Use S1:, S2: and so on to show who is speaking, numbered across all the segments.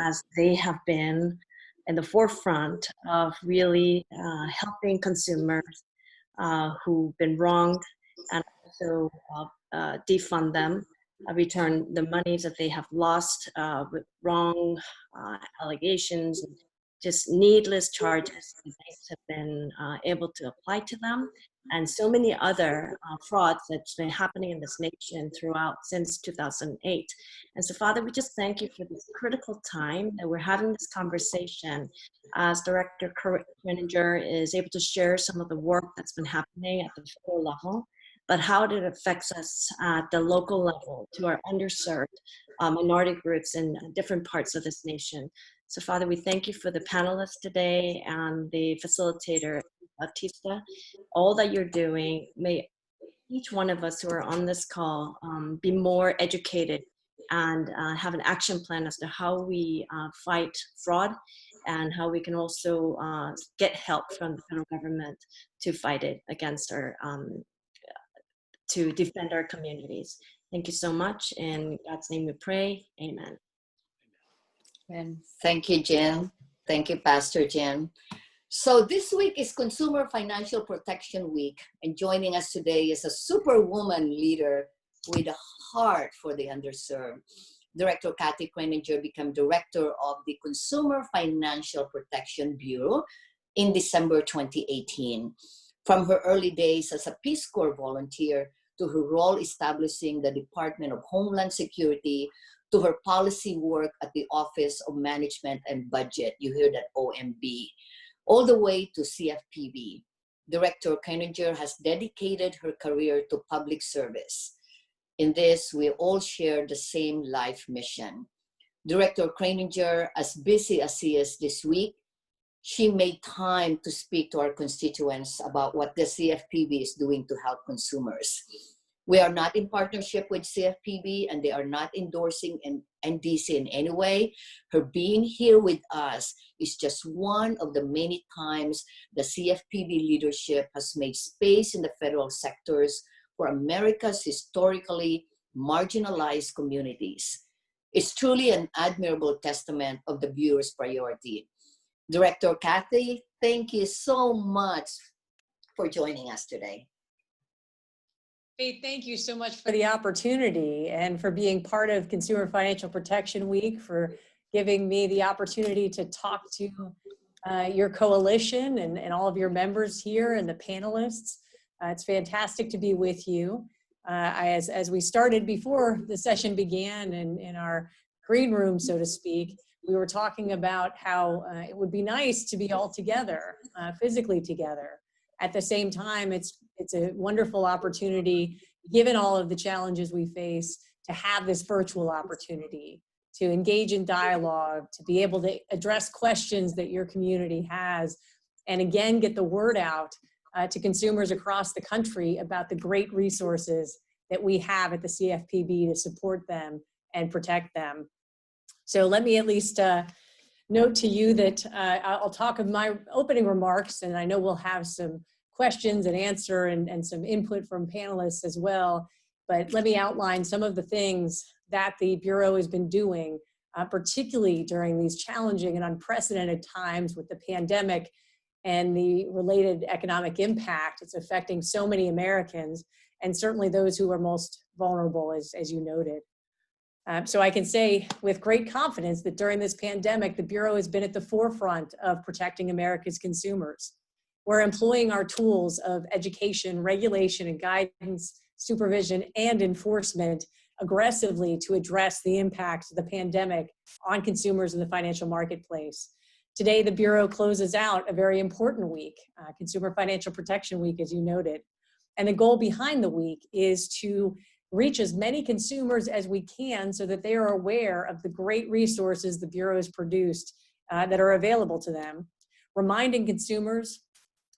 S1: as they have been in the forefront of really helping consumers who've been wronged, and also defund them, return the monies that they have lost with wrong allegations, and just needless charges the banks have been able to apply to them, and so many other frauds that's been happening in this nation throughout since 2008. And so, Father, we just thank you for this critical time that we're having this conversation as Director Crenninger is able to share some of the work that's been happening at the federal level, but how it affects us at the local level to our underserved minority groups in different parts of this nation. So, Father, we thank you for the panelists today and the facilitator, Bautista, all that you're doing. May each one of us who are on this call be more educated and have an action plan as to how we fight fraud, and how we can also get help from the federal government to fight it against our, to defend our communities. Thank you so much. In God's name we pray, amen.
S2: And thank you, Jen. Thank you, Pastor Jen. So this week is Consumer Financial Protection Week, and joining us today is a superwoman leader with a heart for the underserved. Director Kathy Crenninger became director of the Consumer Financial Protection Bureau in December 2018. From her early days as a Peace Corps volunteer to her role establishing the Department of Homeland Security, to her policy work at the Office of Management and Budget, you hear that, OMB, all the way to Cfpb. Director Crenninger has dedicated her career to public service. In this, we all share the same life mission. Director Crenninger, as busy as she is this week, she made time to speak to our constituents about what the Cfpb is doing to help consumers. We are not in partnership with Cfpb, and they are not endorsing NDC in any way. Her being here with us is just one of the many times the Cfpb leadership has made space in the federal sectors for America's historically marginalized communities. It's truly an admirable testament of the Bureau's priority. Director Kathy, thank you so much for joining us today.
S3: Hey, thank you so much for the opportunity and for being part of Consumer Financial Protection Week, for giving me the opportunity to talk to your coalition and all of your members here and the panelists. It's fantastic to be with you. As we started before the session began in our green room, so to speak, we were talking about how it would be nice to be all together, physically together. At the same time, it's a wonderful opportunity, given all of the challenges we face, to have this virtual opportunity, to engage in dialogue, to be able to address questions that your community has, and again, get the word out to consumers across the country about the great resources that we have at the CFPB to support them and protect them. So let me at least note to you that I'll talk of my opening remarks, and I know we'll have some questions and answer and some input from panelists as well. But let me outline some of the things that the Bureau has been doing, particularly during these challenging and unprecedented times with the pandemic and the related economic impact it's affecting so many Americans, and certainly those who are most vulnerable, as you noted. So I can say with great confidence that during this pandemic, the Bureau has been at the forefront of protecting America's consumers. We're employing our tools of education, regulation, and guidance, supervision, and enforcement aggressively to address the impact of the pandemic on consumers in the financial marketplace. Today, the Bureau closes out a very important week, Consumer Financial Protection Week, as you noted. And the goal behind the week is to reach as many consumers as we can so that they are aware of the great resources the Bureau has produced that are available to them, reminding consumers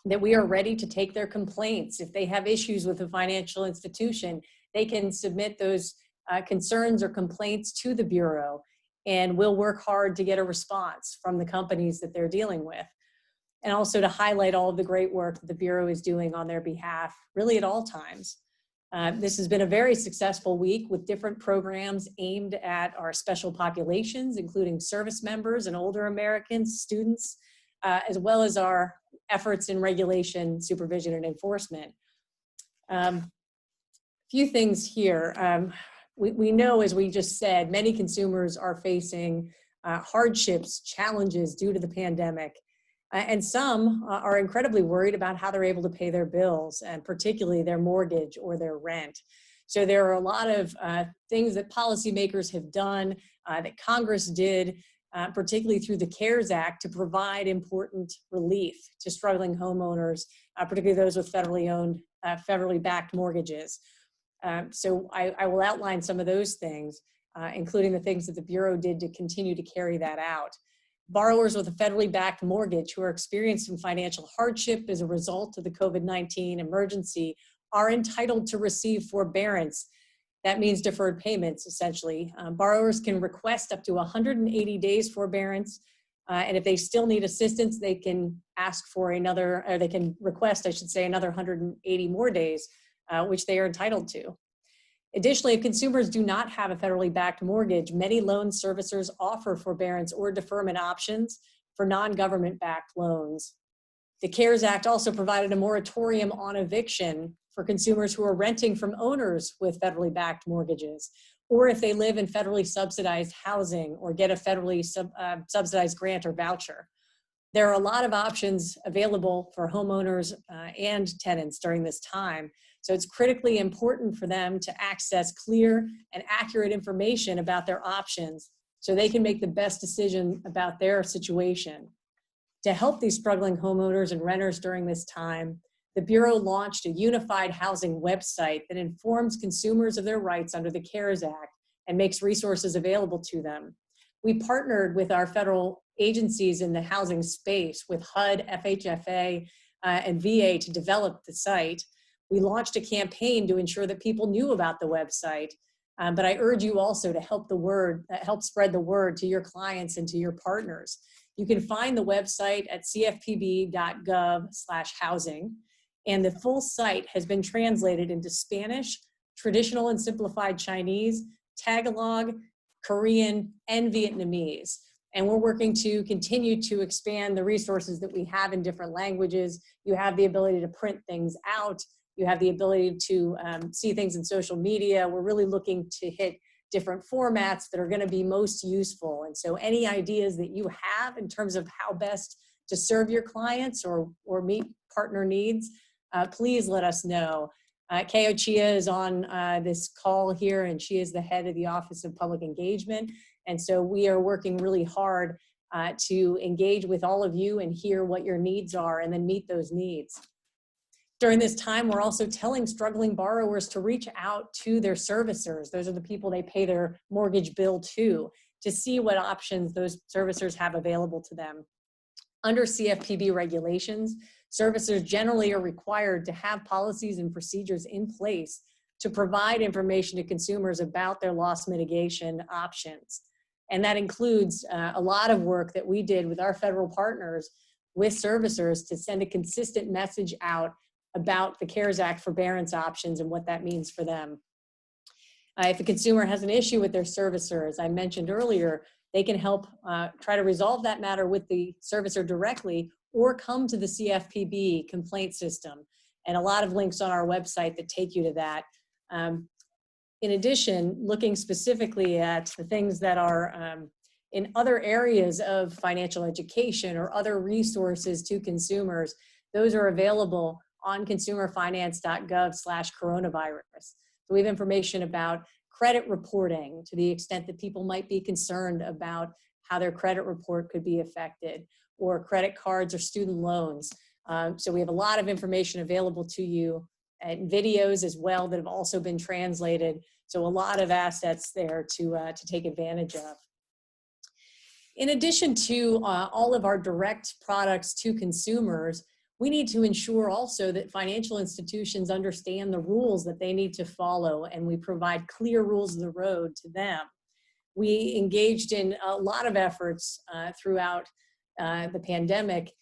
S3: that we are ready to take their complaints. If they have issues with a financial institution, they can submit those concerns or complaints to the Bureau, and we'll work hard to get a response from the companies that they're dealing with. And also to highlight all of the great work that the Bureau is doing on their behalf, really at all times. This has been a very successful week with different programs aimed at our special populations, including service members and older Americans, students, as well as our efforts in regulation, supervision, and enforcement. Few things here. We know, as we just said, many consumers are facing hardships, challenges due to the pandemic. And some are incredibly worried about how they're able to pay their bills, and particularly their mortgage or their rent. So there are a lot of things that policymakers have done, that Congress did, particularly through the CARES Act, to provide important relief to struggling homeowners, particularly those with federally backed mortgages. So I will outline some of those things, including the things that the Bureau did to continue to carry that out. Borrowers with a federally backed mortgage who are experiencing financial hardship as a result of the COVID-19 emergency are entitled to receive forbearance. That means deferred payments, essentially. Borrowers can request up to 180 days forbearance, and if they still need assistance, they can ask for another, or they can request, I should say, another 180 more days, which they are entitled to. Additionally, if consumers do not have a federally backed mortgage, many loan servicers offer forbearance or deferment options for non-government backed loans. The CARES Act also provided a moratorium on eviction for consumers who are renting from owners with federally backed mortgages, or if they live in federally subsidized housing or get a federally subsidized grant or voucher. There are a lot of options available for homeowners and tenants during this time. So it's critically important for them to access clear and accurate information about their options so they can make the best decision about their situation. To help these struggling homeowners and renters during this time, the Bureau launched a unified housing website that informs consumers of their rights under the CARES Act and makes resources available to them. We partnered with our federal agencies in the housing space, with HUD, FHFA, and VA, to develop the site. We launched a campaign to ensure that people knew about the website, but I urge you also to help spread the word to your clients and to your partners. You can find the website at cfpb.gov/housing, and the full site has been translated into Spanish, traditional and simplified Chinese, Tagalog, Korean, and Vietnamese. And we're working to continue to expand the resources that we have in different languages. You have the ability to print things out. You have the ability to see things in social media. We're really looking to hit different formats that are going to be most useful. And so any ideas that you have in terms of how best to serve your clients or meet partner needs, please let us know. Keo Chia is on this call here, and she is the head of the Office of Public Engagement. And so we are working really hard to engage with all of you and hear what your needs are and then meet those needs. During this time, we're also telling struggling borrowers to reach out to their servicers. Those are the people they pay their mortgage bill to see what options those servicers have available to them. Under CFPB regulations, servicers generally are required to have policies and procedures in place to provide information to consumers about their loss mitigation options. And that includes a lot of work that we did with our federal partners with servicers to send a consistent message out about the CARES Act forbearance options and what that means for them. If a consumer has an issue with their servicer, as I mentioned earlier, they can help try to resolve that matter with the servicer directly, or come to the CFPB complaint system. And a lot of links on our website that take you to that. In addition, looking specifically at the things that are in other areas of financial education or other resources to consumers, those are available on consumerfinance.gov/coronavirus. So we have information about credit reporting to the extent that people might be concerned about how their credit report could be affected, or credit cards or student loans. So we have a lot of information available to you, and videos as well that have also been translated. So a lot of assets there to take advantage of. In addition to all of our direct products to consumers, we need to ensure also that financial institutions understand the rules that they need to follow, and we provide clear rules of the road to them. We engaged in a lot of efforts throughout the pandemic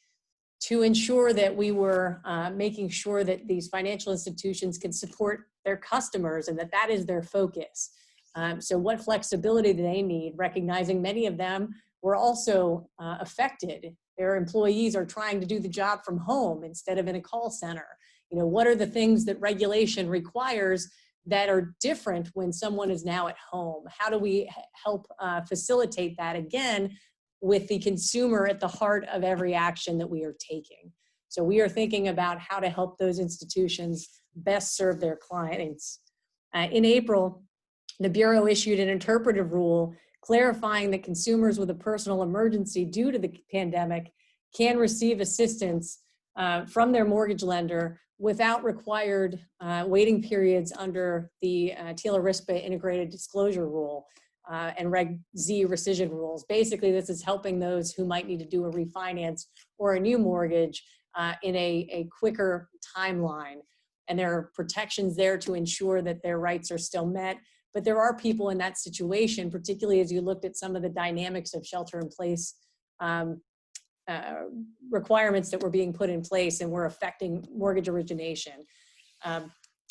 S3: to ensure that we were making sure that these financial institutions can support their customers and that that is their focus. So what flexibility do they need, recognizing many of them were also affected. Their employees are trying to do the job from home instead of in a call center. You know, what are the things that regulation requires that are different when someone is now at home? How do we help facilitate that, again, with the consumer at the heart of every action that we are taking? So we are thinking about how to help those institutions best serve their clients. In April, the Bureau issued an interpretive rule clarifying that consumers with a personal emergency due to the pandemic can receive assistance from their mortgage lender without required waiting periods under the TILA-RISPA integrated disclosure rule and Reg Z rescission rules. Basically, this is helping those who might need to do a refinance or a new mortgage in a quicker timeline. And there are protections there to ensure that their rights are still met. But there are people in that situation, particularly as you looked at some of the dynamics of shelter-in-place requirements that were being put in place and were affecting mortgage origination.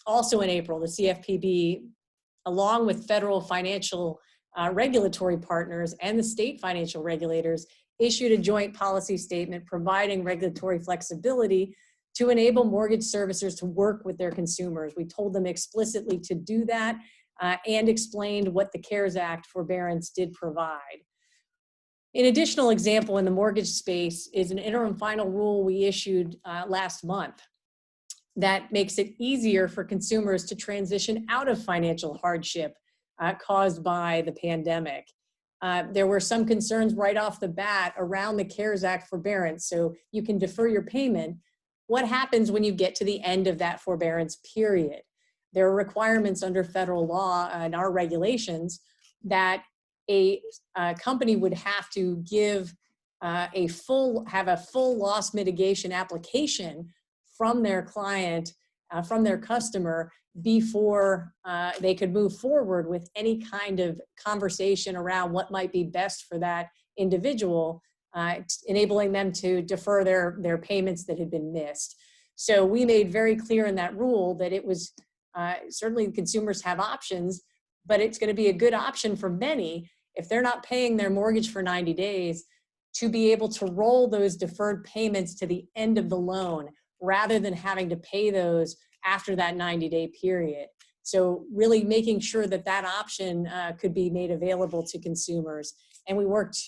S3: Also in April, the CFPB, along with federal financial regulatory partners and the state financial regulators, issued a joint policy statement providing regulatory flexibility to enable mortgage servicers to work with their consumers. We told them explicitly to do that and explained what the CARES Act forbearance did provide. An additional example in the mortgage space is an interim final rule we issued last month that makes it easier for consumers to transition out of financial hardship caused by the pandemic. There were some concerns right off the bat around the CARES Act forbearance, so you can defer your payment. What happens when you get to the end of that forbearance period? There are requirements under federal law and our regulations that a company would have to give have a full loss mitigation application from their client, from their customer, before they could move forward with any kind of conversation around what might be best for that individual, enabling them to defer their payments that had been missed. So we made very clear in that rule that it was certainly consumers have options, but it's going to be a good option for many if they're not paying their mortgage for 90 days to be able to roll those deferred payments to the end of the loan rather than having to pay those after that 90-day period. So really making sure that that option could be made available to consumers. And we worked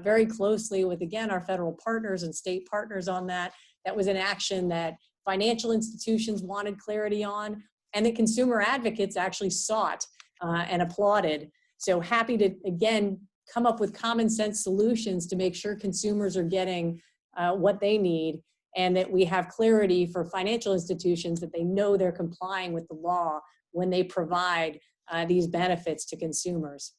S3: very closely with, again, our federal partners and state partners on that. That was an action that financial institutions wanted clarity on and that consumer advocates actually sought and applauded. So happy to, again, come up with common sense solutions to make sure consumers are getting what they need and that we have clarity for financial institutions that they know they're complying with the law when they provide these benefits to consumers.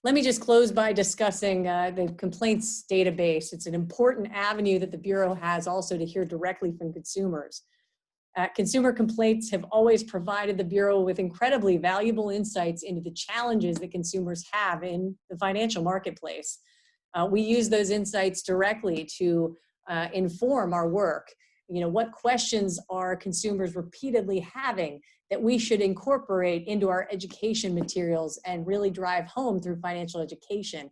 S3: Let me just close by discussing the complaints database. It's an important avenue that the Bureau has also to hear directly from consumers. Consumer complaints have always provided the Bureau with incredibly valuable insights into the challenges that consumers have in the financial marketplace. We use those insights directly to inform our work. You know, what questions are consumers repeatedly having that we should incorporate into our education materials and really drive home through financial education?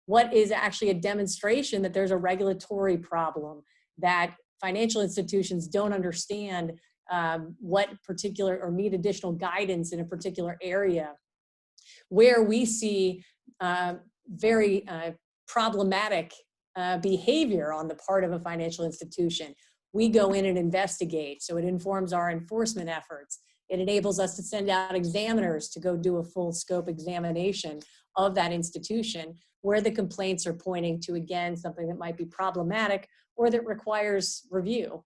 S3: What is actually a demonstration that there's a regulatory problem, that financial institutions don't understand what particular or need additional guidance in a particular area? Where we see very problematic behavior on the part of a financial institution, we go in and investigate. So it informs our enforcement efforts. It enables us to send out examiners to go do a full scope examination of that institution where the complaints are pointing to, again, something that might be problematic or that requires review.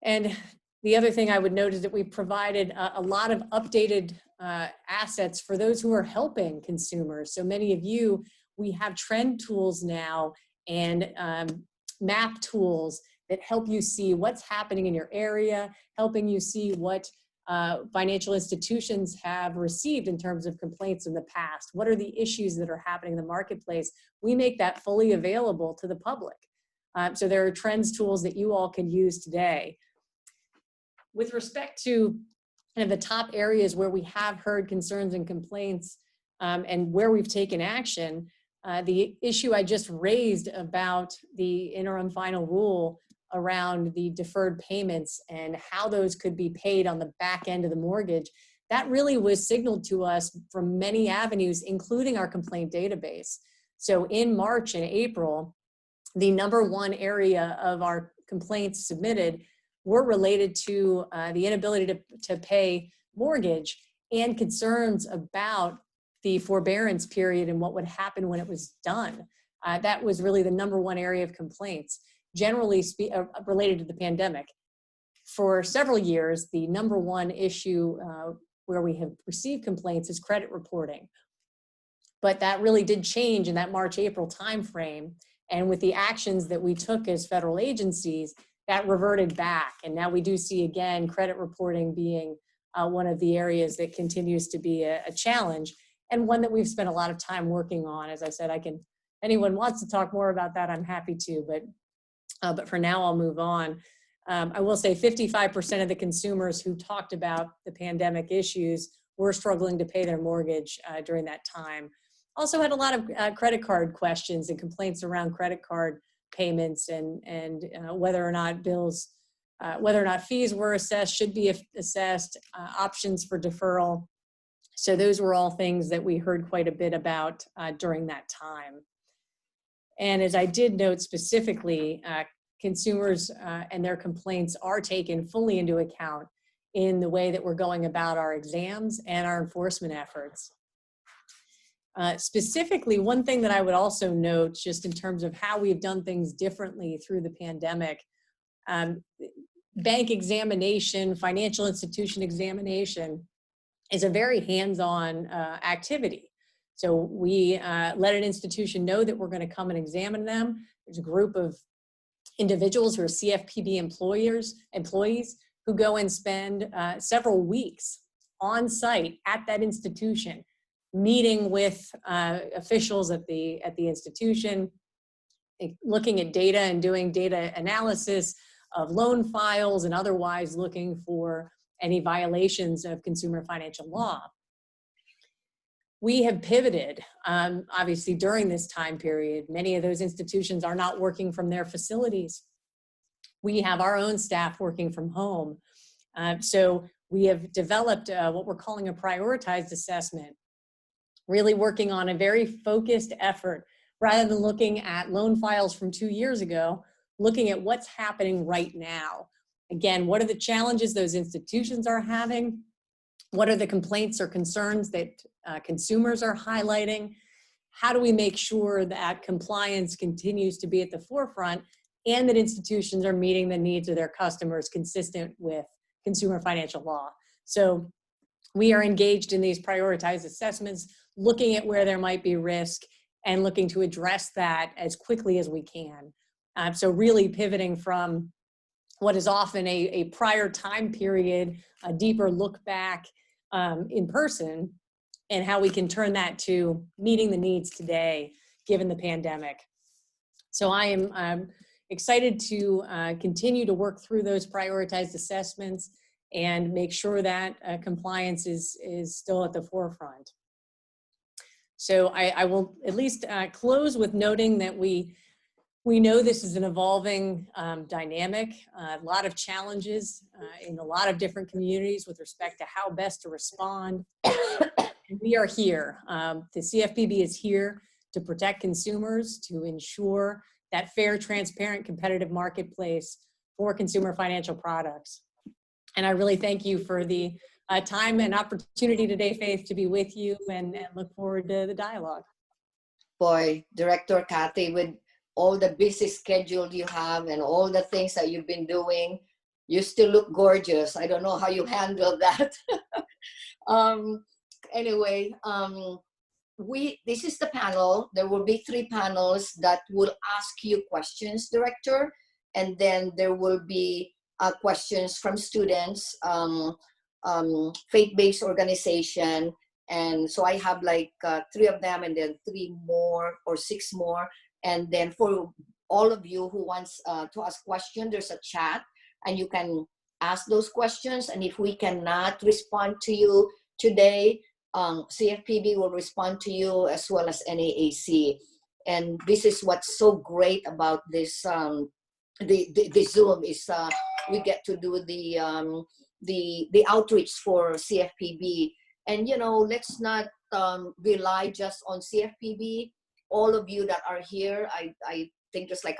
S3: And the other thing I would note is that we've provided a lot of updated assets for those who are helping consumers. So many of you, we have trend tools now and map tools that help you see what's happening in your area, helping you see what financial institutions have received in terms of complaints in the past. What are the issues that are happening in the marketplace? We make that fully available to the public. So there are trends tools that you all can use today. With respect to kind of the top areas where we have heard concerns and complaints and where we've taken action, the issue I just raised about the interim final rule around the deferred payments and how those could be paid on the back end of the mortgage, that really was signaled to us from many avenues, including our complaint database. So in March and April, the #1 area of our complaints submitted were related to the inability to pay mortgage and concerns about the forbearance period and what would happen when it was done. That was really the #1 area of complaints, generally related to the pandemic. For several years, the #1 issue where we have received complaints is credit reporting. But that really did change in that March-April timeframe. And with the actions that we took as federal agencies, that reverted back. And now we do see, again, credit reporting being one of the areas that continues to be a challenge, and one that we've spent a lot of time working on. As I said, anyone wants to talk more about that, I'm happy to, but for now I'll move on. I will say 55% of the consumers who talked about the pandemic issues were struggling to pay their mortgage during that time. Also had a lot of credit card questions and complaints around credit card payments and whether or not fees were assessed, should be assessed, options for deferral. So those were all things that we heard quite a bit about during that time. And as I did note specifically, consumers and their complaints are taken fully into account in the way that we're going about our exams and our enforcement efforts. Specifically, one thing that I would also note, just in terms of how we've done things differently through the pandemic, bank examination, financial institution examination is a very hands-on activity. So we let an institution know that we're going to come and examine them. There's a group of individuals who are Cfpb employees who go and spend several weeks on site at that institution, meeting with officials at the institution, looking at data and doing data analysis of loan files and otherwise looking for any violations of consumer financial law. We have pivoted, obviously, during this time period. Many of those institutions are not working from their facilities. We have our own staff working from home. So we have developed what we're calling a prioritized assessment, really working on a very focused effort rather than looking at loan files from 2 years ago, looking at what's happening right now. Again, what are the challenges those institutions are having? What are the complaints or concerns that consumers are highlighting? How do we make sure that compliance continues to be at the forefront and that institutions are meeting the needs of their customers consistent with consumer financial law? So we are engaged in these prioritized assessments, looking at where there might be risk and looking to address that as quickly as we can. So really pivoting from what is often a prior time period, a deeper look back in person, and how we can turn that to meeting the needs today, given the pandemic. So I am excited to continue to work through those prioritized assessments and make sure that compliance is still at the forefront. So I will at least close with noting that we know this is an evolving dynamic, a lot of challenges in a lot of different communities with respect to how best to respond. We are here. The CFPB is here to protect consumers, to ensure that fair, transparent, competitive marketplace for consumer financial products. And I really thank you for the time and opportunity today, Faith, to be with you and look forward to the dialogue.
S2: Boy, Director Kathy, with all the busy schedule you have and all the things that you've been doing, you still look gorgeous. I don't know how you handle that. Anyway, this is the panel. There will be 3 panels that will ask you questions, Director, and then there will be questions from students, faith-based organization, and so I have like 3 of them, and then 3 more or 6 more. And then for all of you who wants to ask questions, there's a chat and you can ask those questions. And if we cannot respond to you today, CFPB will respond to you as well as NAAC. And this is what's so great about this the Zoom is we get to do the outreach for CFPB. And let's not rely just on CFPB. All of you that are here, I think there's like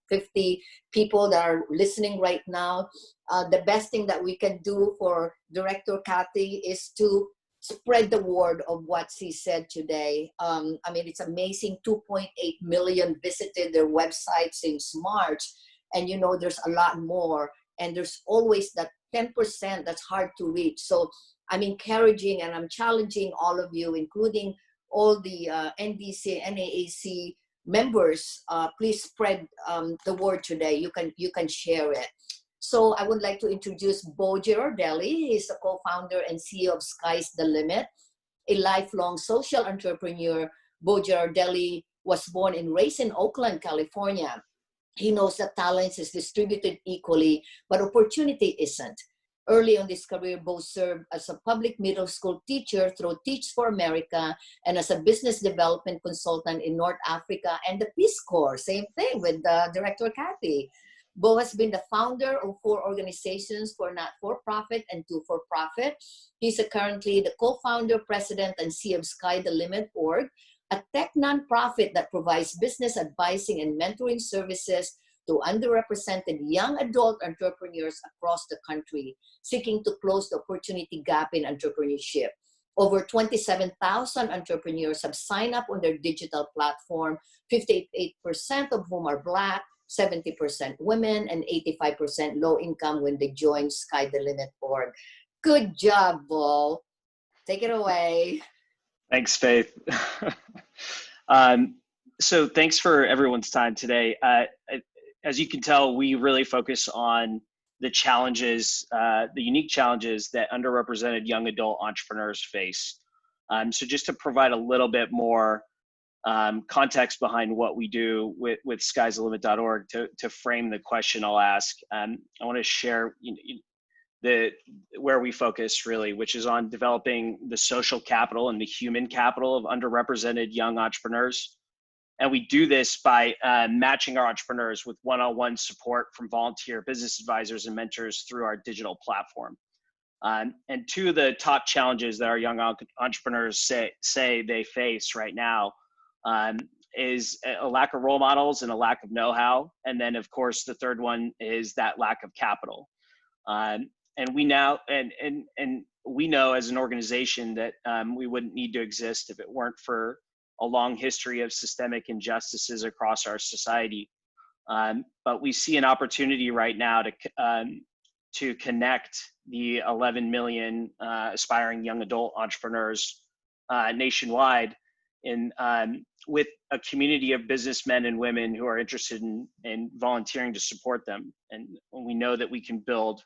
S2: 50 people that are listening right now. The best thing that we can do for Director Kathy is to spread the word of what she said today. I mean, it's amazing. 2.8 million visited their website since March. And there's a lot more. And there's always that 10% that's hard to reach. So I'm encouraging and I'm challenging all of you, including all the NDC, NAAC members. Please spread the word today. You can share it. So I would like to introduce Bo Girardelli. He's the co-founder and CEO of Sky's the Limit, a lifelong social entrepreneur. Bo Girardelli was born and raised in Oakland, California. He knows that talent is distributed equally, but opportunity isn't. Early on his career, Bo served as a public middle school teacher through Teach for America and as a business development consultant in North Africa and the Peace Corps. Same thing with Director Kathy. Bo has been the founder of 4 organizations, 4 not-for-profit and 2 for-profit. He's currently the co-founder, president, and CEO of Sky the Limit org, a tech nonprofit that provides business advising and mentoring services to underrepresented young adult entrepreneurs across the country, seeking to close the opportunity gap in entrepreneurship. Over 27,000 entrepreneurs have signed up on their digital platform, 58% of whom are Black, 70% women, and 85% low income when they join Sky the Limit org. Good job, Bo. Take it away.
S4: Thanks, Faith. So thanks for everyone's time today. As you can tell, we really focus on the challenges, the unique challenges that underrepresented young adult entrepreneurs face. So just to provide a little bit more context behind what we do with skysthelimit.org to frame the question I'll ask, I want to share where we focus really, which is on developing the social capital and the human capital of underrepresented young entrepreneurs. And we do this by matching our entrepreneurs with one-on-one support from volunteer business advisors and mentors through our digital platform. And 2 of the top challenges that our young entrepreneurs say they face right now is a lack of role models and a lack of know-how. And then, of course, the third one is that lack of capital. And we now and we know as an organization that we wouldn't need to exist if it weren't for a long history of systemic injustices across our society. But we see an opportunity right now to connect the 11 million aspiring young adult entrepreneurs nationwide with a community of businessmen and women who are interested in volunteering to support them. And we know that we can build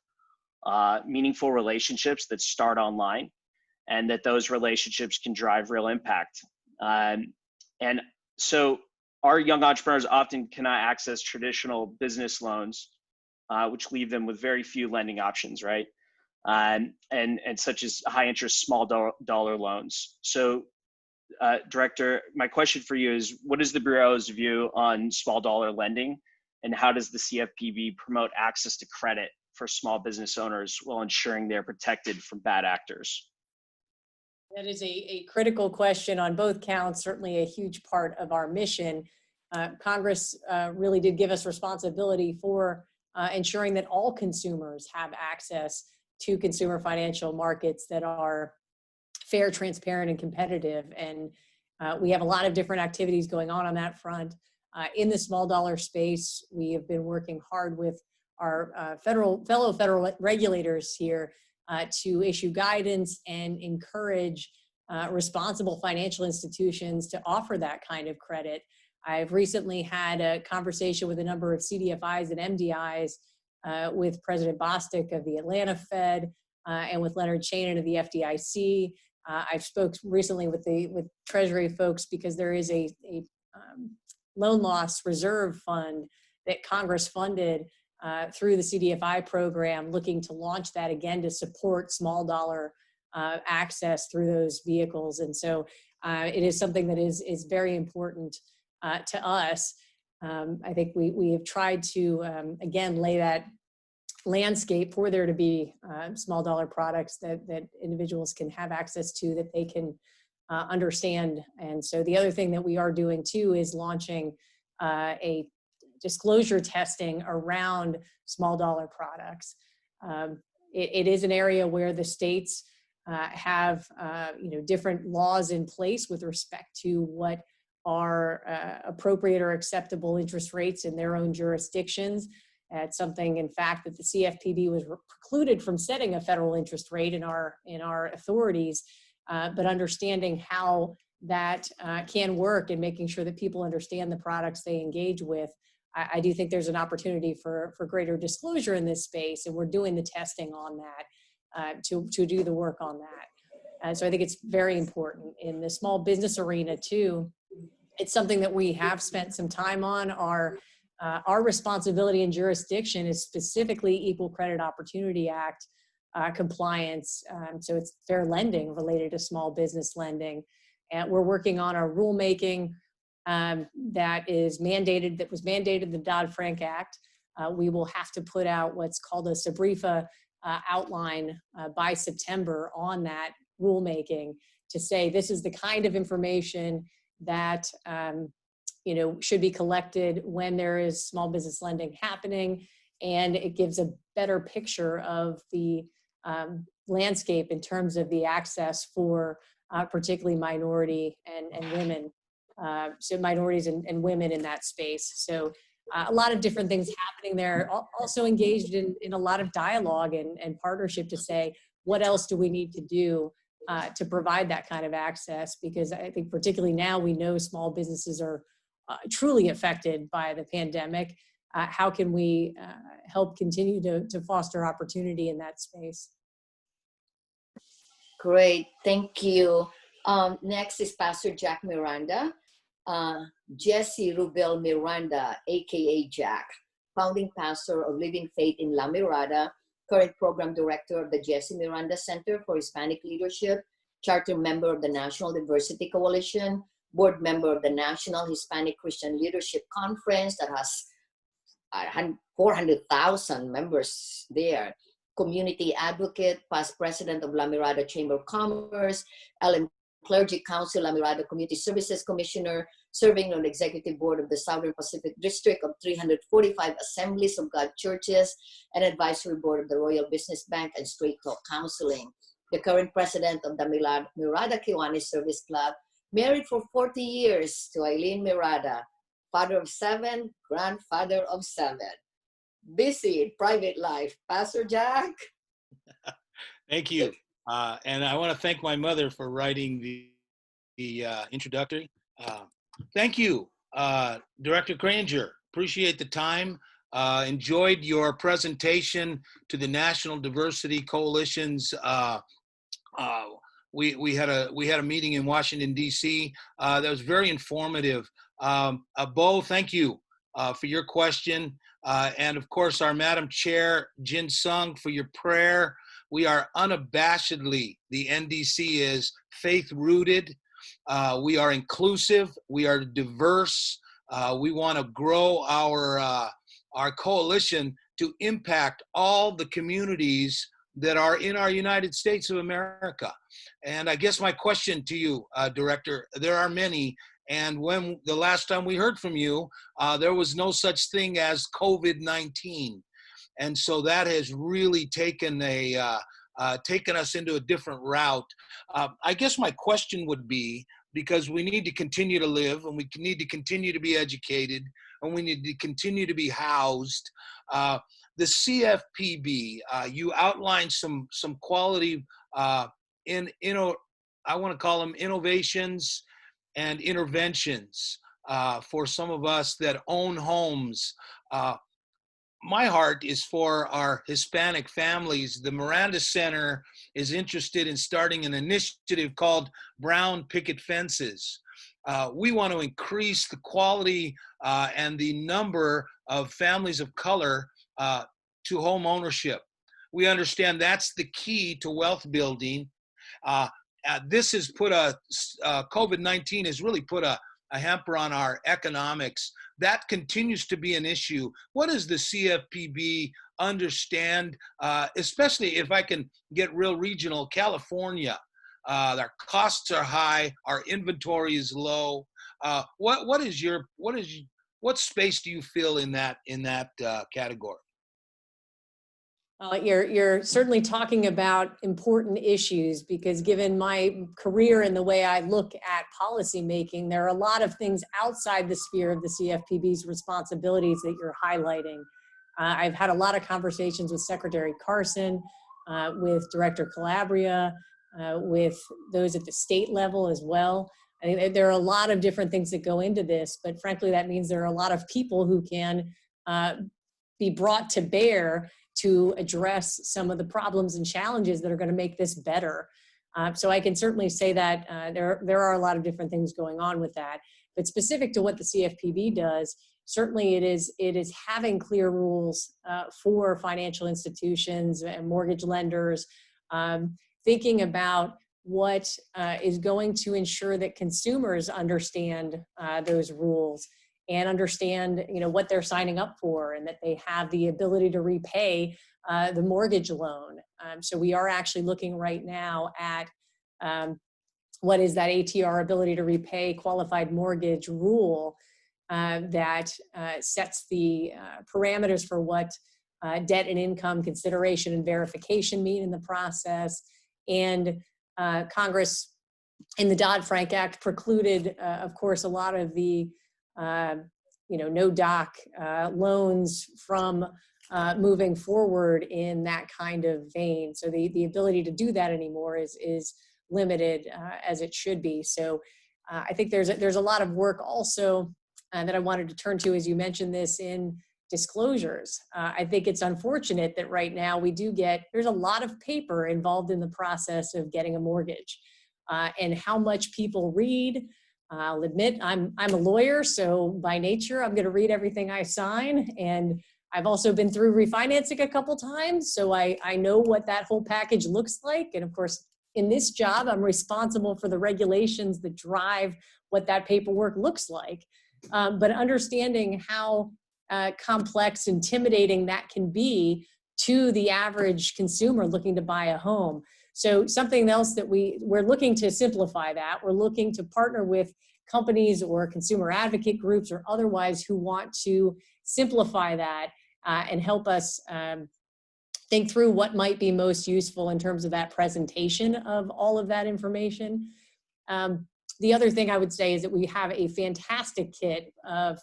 S4: meaningful relationships that start online, and that those relationships can drive real impact. And so our young entrepreneurs often cannot access traditional business loans, which leave them with very few lending options, right? And such as high interest, small dollar loans. So Director, my question for you is, what is the Bureau's view on small dollar lending, and how does the CFPB promote access to credit for small business owners while ensuring they're protected from bad actors?
S3: That is a critical question on both counts, certainly a huge part of our mission. Congress really did give us responsibility for ensuring that all consumers have access to consumer financial markets that are fair, transparent, and competitive. And we have a lot of different activities going on that front. In the small dollar space, we have been working hard with our fellow federal regulators here to issue guidance and encourage responsible financial institutions to offer that kind of credit. I've recently had a conversation with a number of CDFIs and MDIs with President Bostic of the Atlanta Fed and with Leonard Chanin of the FDIC. I've spoke recently with Treasury folks because there is a loan loss reserve fund that Congress funded through the CDFI program, looking to launch that again to support small dollar access through those vehicles. And so it is something that is very important to us. I think we have tried to, again, lay that landscape for there to be small dollar products that individuals can have access to, that they can understand. And so the other thing that we are doing too is launching a disclosure testing around small dollar products. It is an area where the states have different laws in place with respect to what are appropriate or acceptable interest rates in their own jurisdictions. It's something, in fact, that the CFPB was precluded from setting a federal interest rate in our authorities, but understanding how that can work and making sure that people understand the products they engage with. I do think there's an opportunity for greater disclosure in this space, and we're doing the testing on that to do the work on that. And so I think it's very important in the small business arena too. It's something that we have spent some time on. Our responsibility and jurisdiction is specifically Equal Credit Opportunity Act compliance. So it's fair lending related to small business lending. And we're working on our rulemaking that was mandated in the Dodd-Frank Act. We will have to put out what's called a SBREFA outline by September on that rulemaking to say this is the kind of information that should be collected when there is small business lending happening, and it gives a better picture of the landscape in terms of the access for particularly minority and women, so minorities and women in that space. So a lot of different things happening there, also engaged in a lot of dialogue and partnership to say, what else do we need to do to provide that kind of access? Because I think particularly now we know small businesses are truly affected by the pandemic. How can we help continue to foster opportunity in that space?
S2: Great, thank you. Next is Pastor Jack Miranda. Jesse Rubel Miranda, aka Jack, founding pastor of Living Faith in La Mirada, current program director of the Jesse Miranda Center for Hispanic Leadership, charter member of the National Diversity Coalition, board member of the National Hispanic Christian Leadership Conference that has 400,000 members there, community advocate, past president of La Mirada Chamber of Commerce, LM Clergy Council, La Mirada Community Services Commissioner, serving on the executive board of the Southern Pacific District of 345 Assemblies of God Churches, and advisory board of the Royal Business Bank and Straight Talk Counseling. The current president of the Mirada Kiwanis Service Club, married for 40 years to Eileen Mirada, father of 7, grandfather of 7. Busy in private life. Pastor Jack?
S5: Thank you. And I want to thank my mother for writing the introductory. Thank you, Director Crenninger. Appreciate the time. Enjoyed your presentation to the National Diversity Coalition's. We had a meeting in Washington, D.C. That was very informative. Bo, thank you for your question. And of course, our Madam Chair, Jin Sung, for your prayer. We are unabashedly, the NDC is faith-rooted. We are inclusive. We are diverse. We want to grow our coalition to impact all the communities that are in our United States of America. And I guess my question to you, Director, there are many. And when the last time we heard from you, there was no such thing as COVID-19. And so that has really taken us into a different route. I guess my question would be, because we need to continue to live, and we need to continue to be educated, and we need to continue to be housed. The CFPB, you outlined some quality I want to call them innovations and interventions for some of us that own homes. My heart is for our Hispanic families. The Miranda Center is interested in starting an initiative called Brown Picket Fences. We want to increase the quality and the number of families of color to home ownership. We understand that's the key to wealth building. This has put COVID-19 has really put a hamper on our economics. That continues to be an issue. What does the CFPB understand, especially if I can get real regional, California? Our costs are high, our inventory is low. What space do you fill in that category?
S3: You're certainly talking about important issues, because given my career and the way I look at policy making, there are a lot of things outside the sphere of the CFPB's responsibilities that you're highlighting. I've had a lot of conversations with Secretary Carson, with Director Calabria, with those at the state level as well. I think there are a lot of different things that go into this, but frankly, that means there are a lot of people who can be brought to bear to address some of the problems and challenges that are going to make this better. So I can certainly say that there are a lot of different things going on with that. But specific to what the CFPB does, certainly it is having clear rules for financial institutions and mortgage lenders, thinking about what is going to ensure that consumers understand those rules and understand, what they're signing up for, and that they have the ability to repay the mortgage loan. So we are actually looking right now at what is that ATR, ability to repay qualified mortgage rule, that sets the parameters for what debt and income consideration and verification mean in the process. And Congress in the Dodd-Frank Act precluded, of course, a lot of the no doc loans from moving forward in that kind of vein. So the ability to do that anymore is limited, as it should be. So I think there's a lot of work also that I wanted to turn to, as you mentioned this, in disclosures. I think it's unfortunate that right now there's a lot of paper involved in the process of getting a mortgage, and how much people read. I'll admit I'm a lawyer, so by nature I'm going to read everything I sign, and I've also been through refinancing a couple times, so I know what that whole package looks like. And of course, in this job, I'm responsible for the regulations that drive what that paperwork looks like. But understanding how complex, intimidating that can be to the average consumer looking to buy a home. So something else that we're looking to simplify that. We're looking to partner with companies or consumer advocate groups or otherwise who want to simplify that and help us think through what might be most useful in terms of that presentation of all of that information. The other thing I would say is that we have a fantastic kit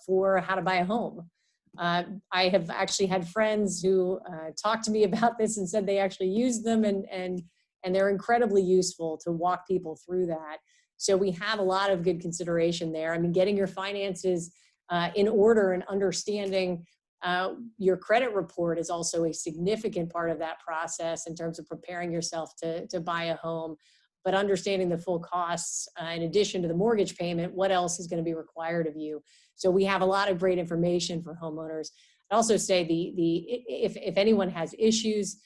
S3: for how to buy a home. I have actually had friends who talked to me about this and said they actually use them, and they're incredibly useful to walk people through that. So we have a lot of good consideration there. I mean, getting your finances in order and understanding your credit report is also a significant part of that process in terms of preparing yourself to buy a home, but understanding the full costs in addition to the mortgage payment, what else is going to be required of you. So we have a lot of great information for homeowners. I'd also say if anyone has issues,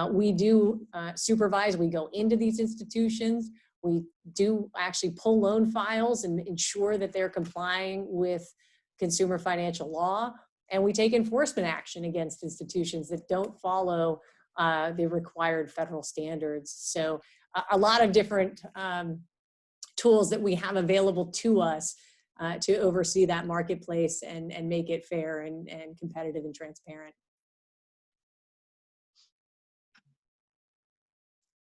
S3: we do supervise. We go into these institutions. We do actually pull loan files and ensure that they're complying with consumer financial law. And we take enforcement action against institutions that don't follow the required federal standards. So a lot of different tools that we have available to us to oversee that marketplace and make it fair and competitive and transparent.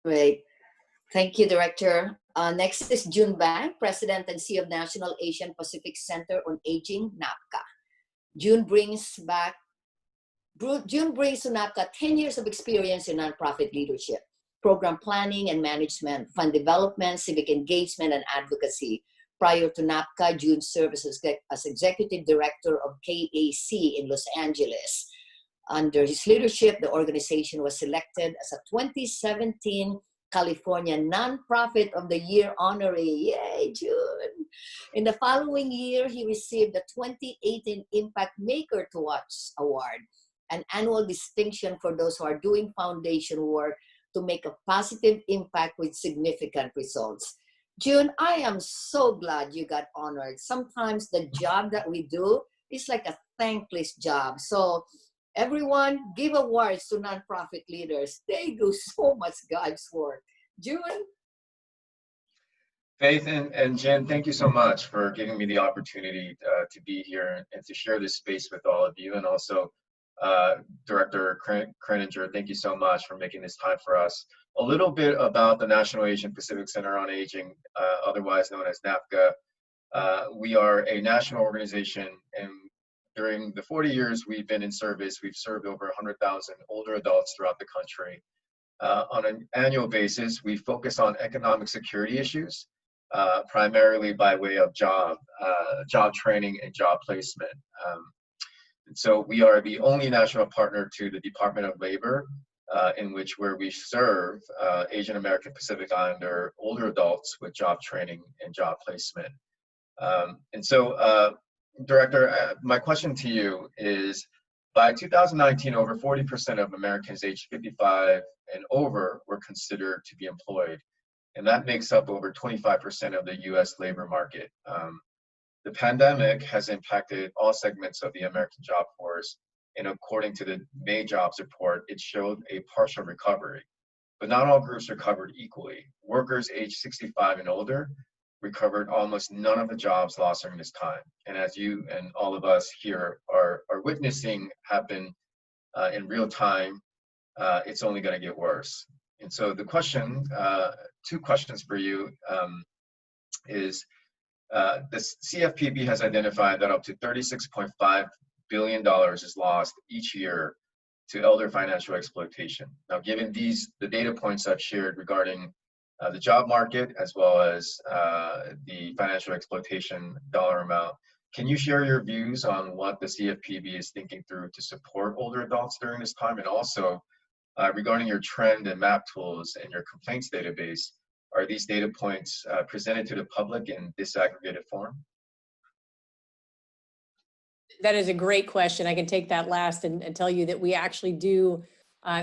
S2: Great. Thank you, Director. Next is June Bang, President and CEO of National Asian Pacific Center on Aging, Nafca. June brings to Nafca 10 years of experience in nonprofit leadership, program planning and management, fund development, civic engagement, and advocacy. Prior to Nafca, June served as Executive Director of KAC in Los Angeles. Under his leadership, the organization was selected as a 2017 California Nonprofit of the Year honoree. Yay, June. In the following year, he received the 2018 Impact Maker to Watch Award, an annual distinction for those who are doing foundation work to make a positive impact with significant results. June, I am so glad you got honored. Sometimes the job that we do is like a thankless job. So everyone, give awards to nonprofit leaders. They do so much God's work. June?
S6: Faith and Jen, thank you so much for giving me the opportunity to be here and to share this space with all of you. And also, Director Crenninger, thank you so much for making this time for us. A little bit about the National Asian Pacific Center on Aging, otherwise known as Nafca. We are a national organization, and during the 40 years we've been in service, we've served over 100,000 older adults throughout the country. On an annual basis, we focus on economic security issues, primarily by way of job training and job placement. And so we are the only national partner to the Department of Labor, where we serve Asian American Pacific Islander older adults with job training and job placement. Director, my question to you is, by 2019, over 40% of Americans aged 55 and over were considered to be employed, and that makes up over 25% of the U.S. labor market. The pandemic has impacted all segments of the American job force, and according to the May jobs report, it showed a partial recovery. But not all groups recovered equally. Workers aged 65 and older recovered almost none of the jobs lost during this time. And as you and all of us here are witnessing happen in real time, it's only going to get worse. And so the question, two questions for you is, the CFPB has identified that up to $36.5 billion is lost each year to elder financial exploitation. Now, given the data points I've shared regarding the job market as well as the financial exploitation dollar amount, can you share your views on what the CFPB is thinking through to support older adults during this time? And also, regarding your trend and map tools and your complaints database, are these data points presented to the public in disaggregated form?
S3: That is a great question. I can take that last and tell you that we actually do.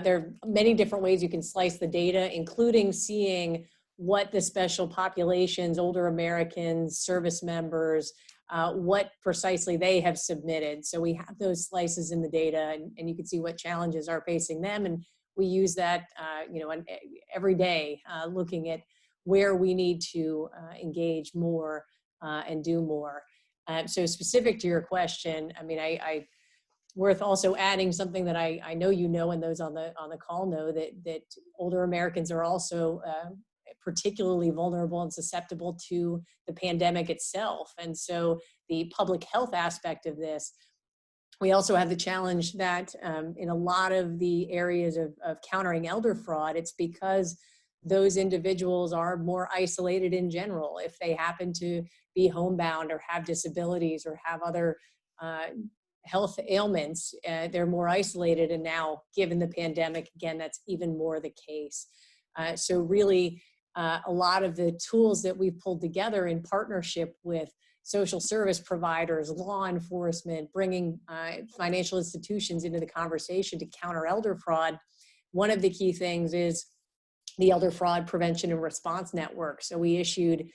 S3: There are many different ways you can slice the data, including seeing what the special populations, older Americans, service members, what precisely they have submitted. So we have those slices in the data, and you can see what challenges are facing them. And we use that, every day, looking at where we need to engage more and do more. So specific to your question, I mean, I worth also adding something that I know you know, and those on the call know, that older Americans are also particularly vulnerable and susceptible to the pandemic itself. And so the public health aspect of this, we also have the challenge that in a lot of the areas of countering elder fraud, it's because those individuals are more isolated in general. If they happen to be homebound or have disabilities or have other health ailments, they're more isolated. And now, given the pandemic, again, that's even more the case. So really, a lot of the tools that we've pulled together in partnership with social service providers, law enforcement, bringing financial institutions into the conversation to counter elder fraud, one of the key things is the Elder Fraud Prevention and Response Network. So we issued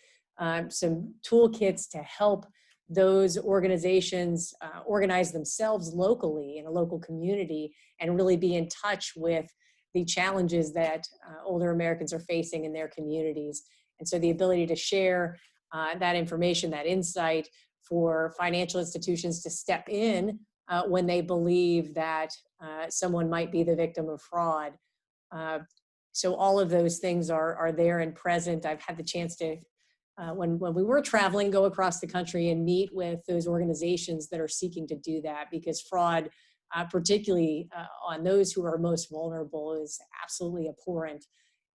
S3: some toolkits to help those organizations organize themselves locally in a local community and really be in touch with the challenges that older Americans are facing in their communities. And so the ability to share that information, that insight for financial institutions to step in when they believe that someone might be the victim of fraud. So all of those things are there and present. I've had the chance to, when we were traveling, go across the country and meet with those organizations that are seeking to do that, because fraud, particularly on those who are most vulnerable, is absolutely abhorrent.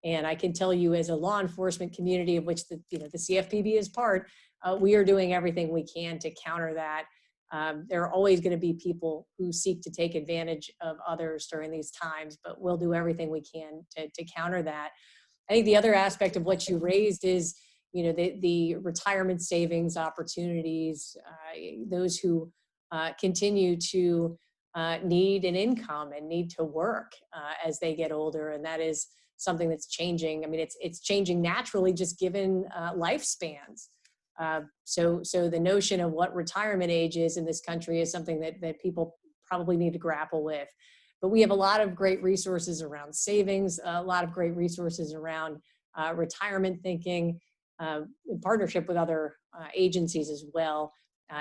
S3: And I can tell you, as a law enforcement community of which the CFPB is part, we are doing everything we can to counter that. There are always going to be people who seek to take advantage of others during these times, but we'll do everything we can to counter that. I think the other aspect of what you raised is, the retirement savings opportunities, those who continue to need an income and need to work as they get older. And that is something that's changing. I mean, it's changing naturally just given lifespans. So the notion of what retirement age is in this country is something that people probably need to grapple with. But we have a lot of great resources around savings, a lot of great resources around retirement thinking, in partnership with other agencies as well.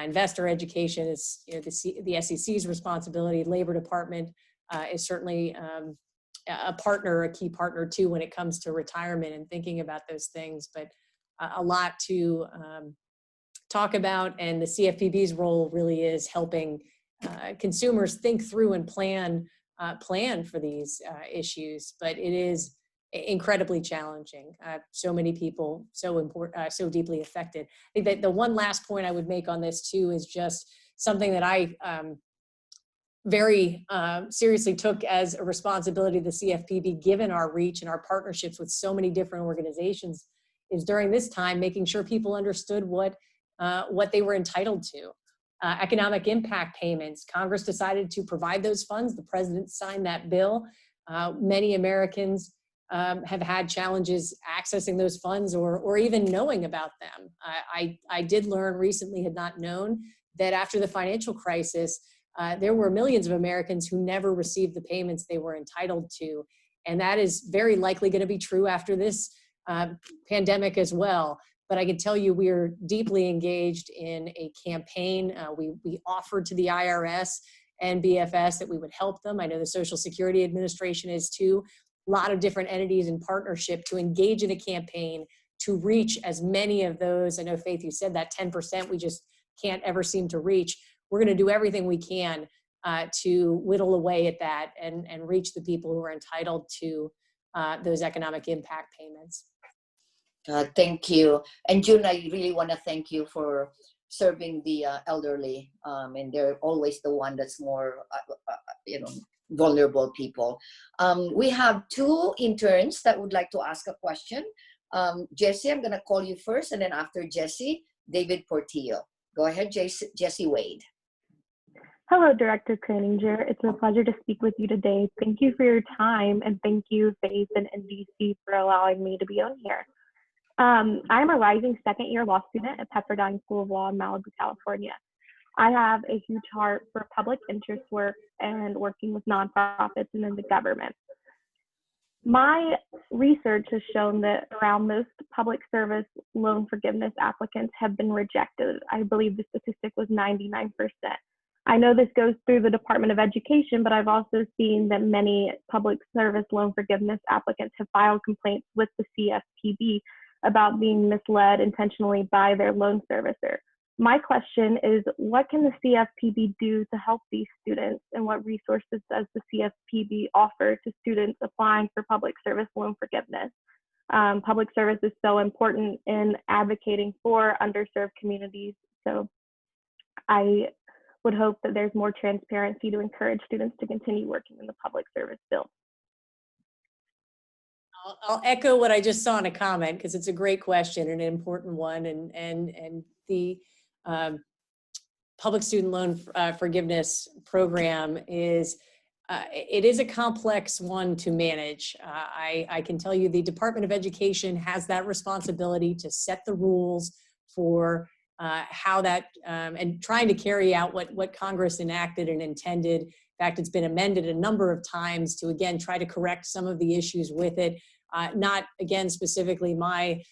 S3: Investor education is the SEC's responsibility. Labor Department is certainly a key partner too when it comes to retirement and thinking about those things. But a lot to talk about, and the CFPB's role really is helping consumers think through and plan for these issues. But it is incredibly challenging. So many people, so deeply affected. I think that the one last point I would make on this too is just something that I very seriously took as a responsibility of the CFPB, given our reach and our partnerships with so many different organizations, is during this time making sure people understood what they were entitled to. Economic impact payments, Congress decided to provide those funds. The president signed that bill. Many Americans have had challenges accessing those funds or even knowing about them. I did learn recently, had not known, that after the financial crisis, there were millions of Americans who never received the payments they were entitled to. And that is very likely going to be true after this pandemic as well. But I can tell you we are deeply engaged in a campaign. We offered to the IRS and BFS that we would help them. I know the Social Security Administration is too. A lot of different entities in partnership to engage in a campaign to reach as many of those. I know, Faith, you said that 10% we just can't ever seem to reach. We're going to do everything we can to whittle away at that and reach the people who are entitled to those economic impact payments.
S2: Thank you. And June, I really want to thank you for serving the elderly. And they're always the one that's more, vulnerable people. We have two interns that would like to ask a question. Jesse, I'm going to call you first, and then after Jesse, David Portillo. Go ahead, Jesse Wade.
S7: Hello, Director Crenninger. It's a pleasure to speak with you today. Thank you for your time, and thank you, Faith and NBC, for allowing me to be on here. I'm a rising second-year law student at Pepperdine School of Law in Malibu, California. I have a huge heart for public interest work and working with nonprofits and in the government. My research has shown that around most public service loan forgiveness applicants have been rejected. I believe the statistic was 99%. I know this goes through the Department of Education, but I've also seen that many public service loan forgiveness applicants have filed complaints with the CFPB about being misled intentionally by their loan servicer. My question is, what can the CFPB do to help these students, and what resources does the CFPB offer to students applying for public service loan forgiveness? Public service is so important in advocating for underserved communities, so I would hope that there's more transparency to encourage students to continue working in the public service field.
S3: I'll echo what I just saw in a comment, because it's a great question and an important one. And the public student loan forgiveness program is, it is a complex one to manage. I can tell you the Department of Education has that responsibility to set the rules for how that, and trying to carry out what Congress enacted and intended. In fact, it's been amended a number of times to, again, try to correct some of the issues with it. Not, again, specifically my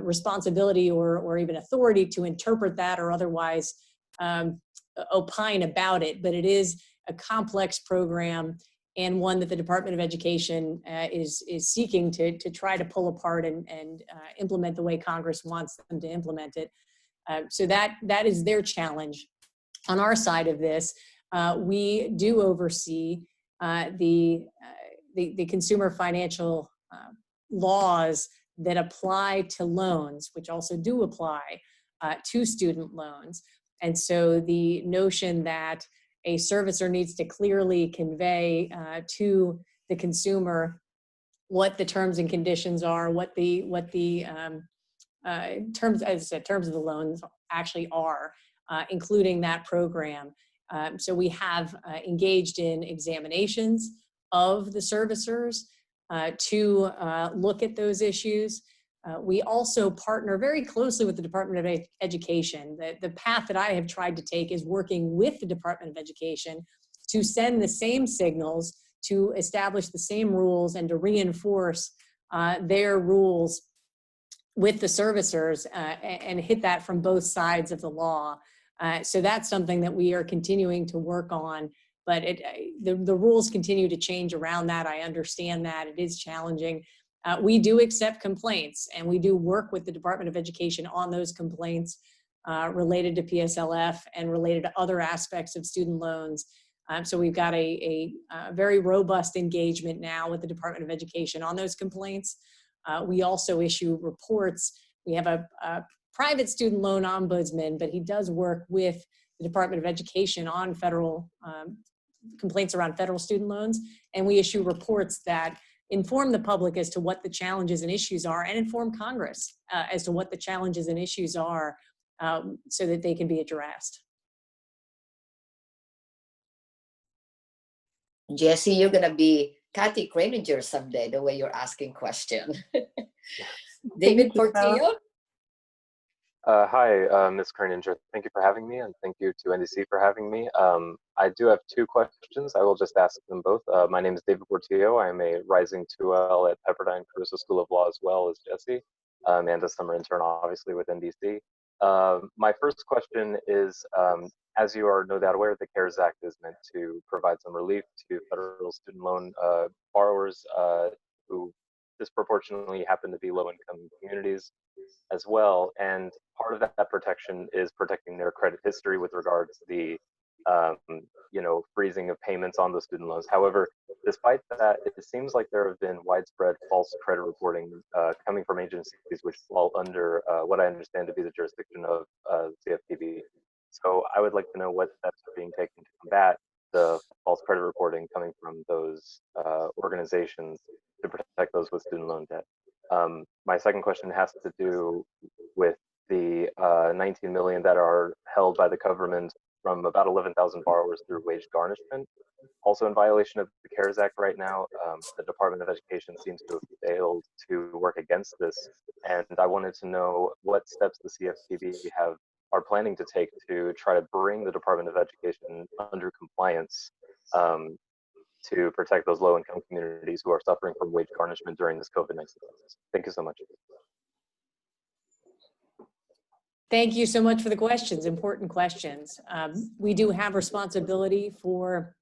S3: responsibility or even authority to interpret that or otherwise opine about it, but it is a complex program and one that the Department of Education is seeking to try to pull apart and implement the way Congress wants them to implement it. So that is their challenge. On our side of this, we do oversee the consumer financial laws that apply to loans, which also do apply to student loans. And so the notion that a servicer needs to clearly convey to the consumer what the terms and conditions are, what the terms, as I said, terms of the loans actually are, including that program. So we have engaged in examinations of the servicers to look at those issues. We also partner very closely with the Department of Education. The path that I have tried to take is working with the Department of Education to send the same signals, to establish the same rules, and to reinforce their rules with the servicers and hit that from both sides of the law. So that's something that we are continuing to work on, but the rules continue to change around that. I understand that it is challenging. We do accept complaints, and we do work with the Department of Education on those complaints related to PSLF and related to other aspects of student loans. So we've got a very robust engagement now with the Department of Education on those complaints. We also issue reports. We have a private student loan ombudsman, but he does work with the Department of Education on federal complaints around federal student loans. And we issue reports that inform the public as to what the challenges and issues are, and inform Congress as to what the challenges and issues are so that they can be addressed.
S2: Jesse, you're going to be Kathy Crenninger someday, the way you're asking questions. David Portillo?
S8: Hi, Ms. Crenninger. Thank you for having me, and thank you to NDC for having me. I do have two questions. I will just ask them both. My name is David Portillo. I am a rising 2L at Pepperdine Caruso School of Law, as well as Jesse, and a summer intern, obviously, with NDC. My first question is, as you are no doubt aware, the CARES Act is meant to provide some relief to federal student loan borrowers who disproportionately happen to be low-income communities as well. And part of that protection is protecting their credit history with regards to the freezing of payments on those student loans. However, despite that, it seems like there have been widespread false credit reporting coming from agencies which fall under what I understand to be the jurisdiction of Cfpb. So I would like to know what steps are being taken to combat the false credit reporting coming from those organizations to protect those with student loan debt. My second question has to do with the 19 million that are held by the government from about 11,000 borrowers through wage garnishment. Also in violation of the CARES Act right now, the Department of Education seems to have failed to work against this. And I wanted to know what steps the CFPB are planning to take to try to bring the Department of Education under compliance to protect those low-income communities who are suffering from wage garnishment during this COVID-19 crisis. Thank you so much.
S3: Thank you so much for the questions, important questions. We do have responsibility for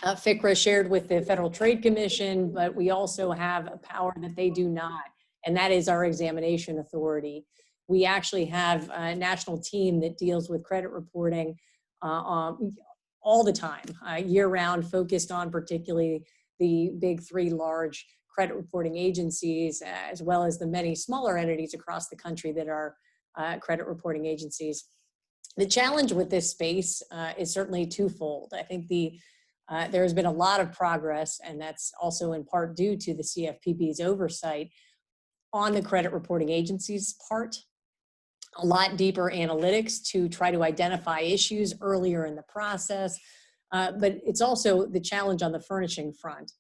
S3: FCRA shared with the Federal Trade Commission, but we also have a power that they do not, and that is our examination authority. We actually have a national team that deals with credit reporting all the time, year-round, focused on particularly the big three large credit reporting agencies, as well as the many smaller entities across the country that are credit reporting agencies. The challenge with this space is certainly twofold. I think there has been a lot of progress, and that's also in part due to the CFPB's oversight on the credit reporting agencies' part. A lot deeper analytics to try to identify issues earlier in the process, but it's also the challenge on the furnishing front.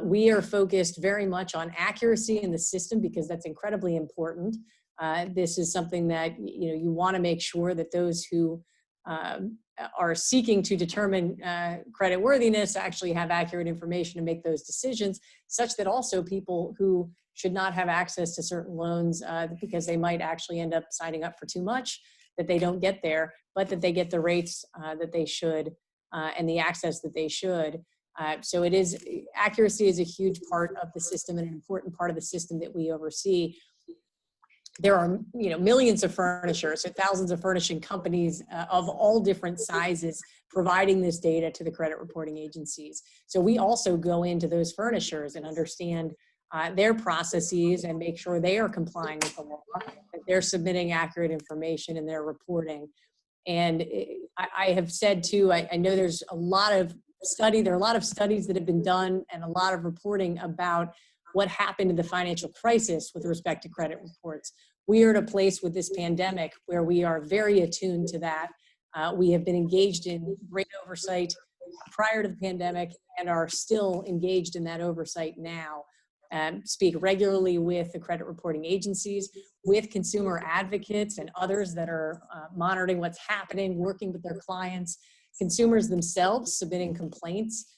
S3: We are focused very much on accuracy in the system because that's incredibly important. This is something that you want to make sure that those who are seeking to determine creditworthiness actually have accurate information to make those decisions, such that also people who should not have access to certain loans because they might actually end up signing up for too much, that they don't get there, but that they get the rates that they should and the access that they should. So accuracy is a huge part of the system and an important part of the system that we oversee. There are millions of furnishers, so thousands of furnishing companies of all different sizes providing this data to the credit reporting agencies. So we also go into those furnishers and understand their processes and make sure they are complying with the law, that they're submitting accurate information in their reporting. And I have said too, I know there are a lot of studies that have been done and a lot of reporting about what happened in the financial crisis with respect to credit reports. We are at a place with this pandemic where we are very attuned to that. We have been engaged in great oversight prior to the pandemic and are still engaged in that oversight now. Speak regularly with the credit reporting agencies, with consumer advocates and others that are monitoring what's happening, working with their clients, consumers themselves submitting complaints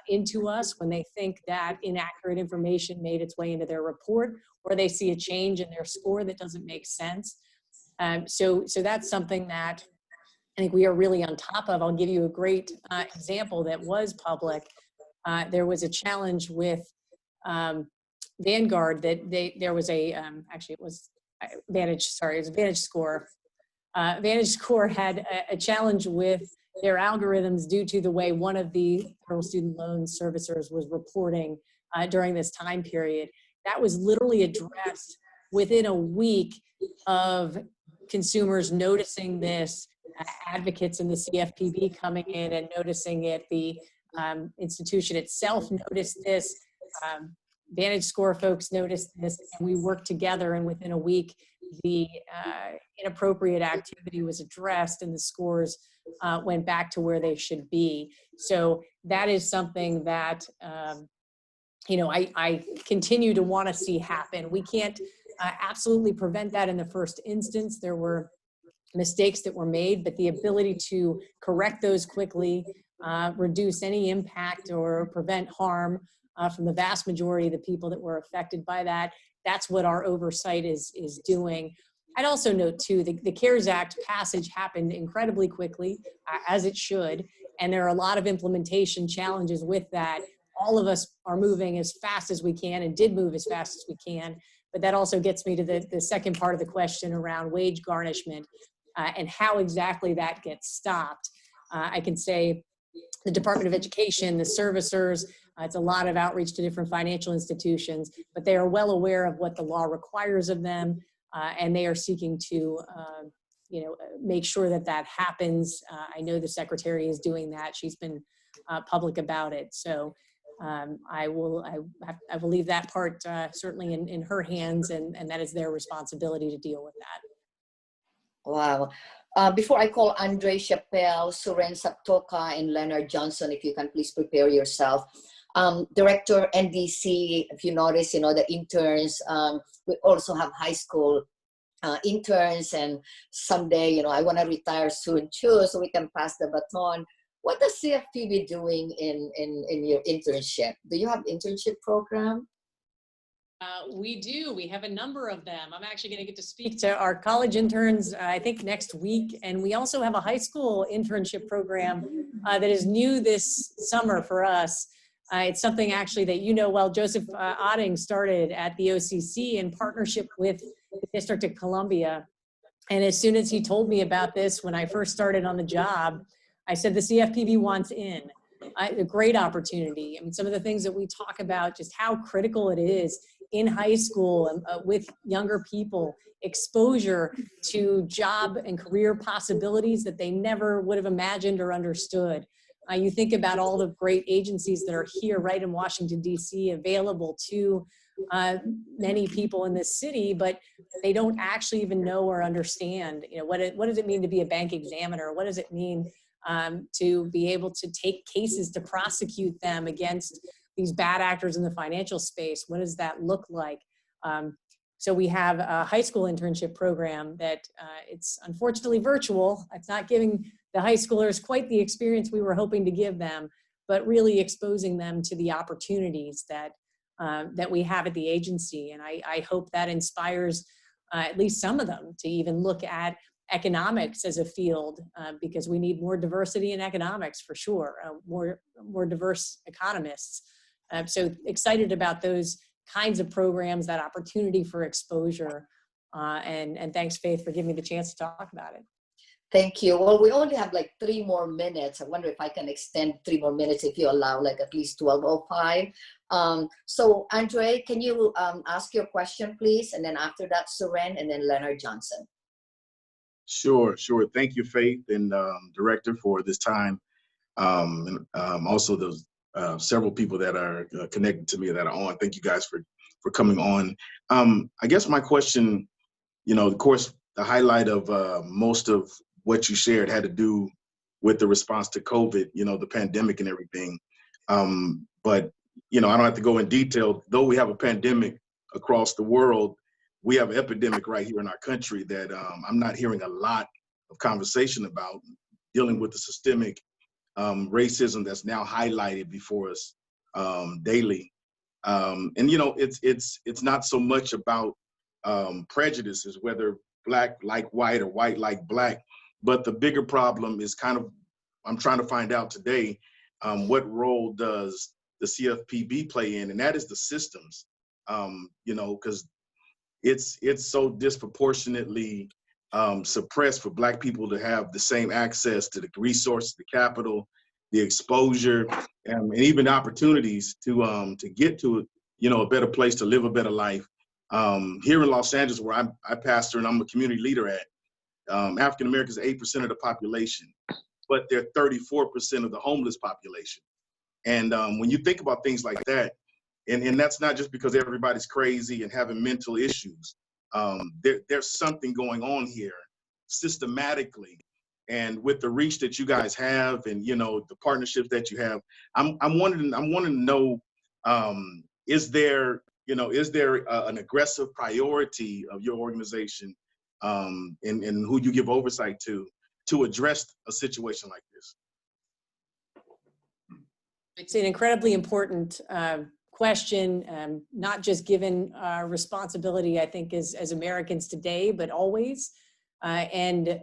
S3: into us when they think that inaccurate information made its way into their report, or they see a change in their score that doesn't make sense. So that's something that I think we are really on top of. I'll give you a great example that was public. There was a challenge with Vanguard that there was a, actually it was Vantage, sorry, it was Vantage Score. Vantage Score had a challenge with their algorithms due to the way one of the federal student loan servicers was reporting during this time period. That was literally addressed within a week of consumers noticing this, advocates in the Cfpb coming in and noticing it, the institution itself noticed this, Vantage Score folks noticed this, and we worked together, and within a week, the inappropriate activity was addressed and the scores went back to where they should be. So that is something that, you know, I continue to want to see happen. We can't absolutely prevent that in the first instance. There were mistakes that were made, but the ability to correct those quickly, reduce any impact or prevent harm from the vast majority of the people that were affected by that, that's what our oversight is doing. I'd also note too, the CARES Act passage happened incredibly quickly, as it should, and there are a lot of implementation challenges with that. All of us are moving as fast as we can and did move as fast as we can, but that also gets me to the second part of the question around wage garnishment and how exactly that gets stopped. I can say the Department of Education, the servicers, it's a lot of outreach to different financial institutions, but they are well aware of what the law requires of them, and they are seeking to you know, make sure that that happens. I know the Secretary is doing that. She's been public about it. So I will leave that part certainly in her hands, and that is their responsibility to deal with that.
S2: Wow. Before I call Andre Chappelle, Suren Saptoka, and Leonard Johnson, if you can please prepare yourself. Director NDC, if you notice, you know, the interns, we also have high school interns, and someday, you know, I want to retire soon too, so we can pass the baton. What is CFPB doing in your internship? Do you have internship program?
S3: We do. We have a number of them. I'm actually going to get to speak to our college interns, I think, next week. And we also have a high school internship program that is new this summer for us. It's something actually that you know well. Joseph Otting started at the OCC in partnership with the District of Columbia. And as soon as he told me about this, when I first started on the job, I said, the CFPB wants in. A great opportunity. I mean, some of the things that we talk about, just how critical it is in high school with younger people, exposure to job and career possibilities that they never would have imagined or understood. You think about all the great agencies that are here right in Washington, D.C., available to many people in this city, but they don't actually even know or understand, you know, what does it mean to be a bank examiner? What does it mean to be able to take cases to prosecute them against these bad actors in the financial space? What does that look like? So we have a high school internship program that it's unfortunately virtual. It's not giving the high schoolers quite the experience we were hoping to give them, but really exposing them to the opportunities that that we have at the agency. And I hope that inspires at least some of them to even look at economics as a field, because we need more diversity in economics for sure, more diverse economists. So excited about those kinds of programs, that opportunity for exposure. And thanks, Faith, for giving me the chance to talk about it.
S2: Thank you. Well, we only have like 3 more minutes. I wonder if I can extend 3 more minutes if you allow, like at least 12:05. So Andre, can you ask your question, please? And then after that, Suren, and then Leonard Johnson.
S9: Sure. Thank you, Faith, and Director, for this time. Also, those several people that are connected to me that are on. Thank you guys for coming on. I guess my question, of course, the highlight of most of what you shared had to do with the response to COVID, the pandemic and everything. But, I don't have to go in detail. Though we have a pandemic across the world, we have an epidemic right here in our country that I'm not hearing a lot of conversation about, dealing with the systemic racism that's now highlighted before us daily. And it's not so much about prejudices, whether black like white or white like black, but the bigger problem is I'm trying to find out today, what role does the CFPB play in, and that is the systems, because it's so disproportionately suppressed for Black people to have the same access to the resources, the capital, the exposure, and even opportunities to get to a better place to live a better life. Here in Los Angeles, where I pastor and I'm a community leader at, African Americans are 8% of the population, but they're 34% of the homeless population. And when you think about things like that, and that's not just because everybody's crazy and having mental issues. There's something going on here systematically, and with the reach that you guys have, and the partnerships that you have, I'm wanting to know, is there an aggressive priority of your organization and who you give oversight to address a situation like this?
S3: It's an incredibly important question, not just given our responsibility, I think, as Americans today, but always. And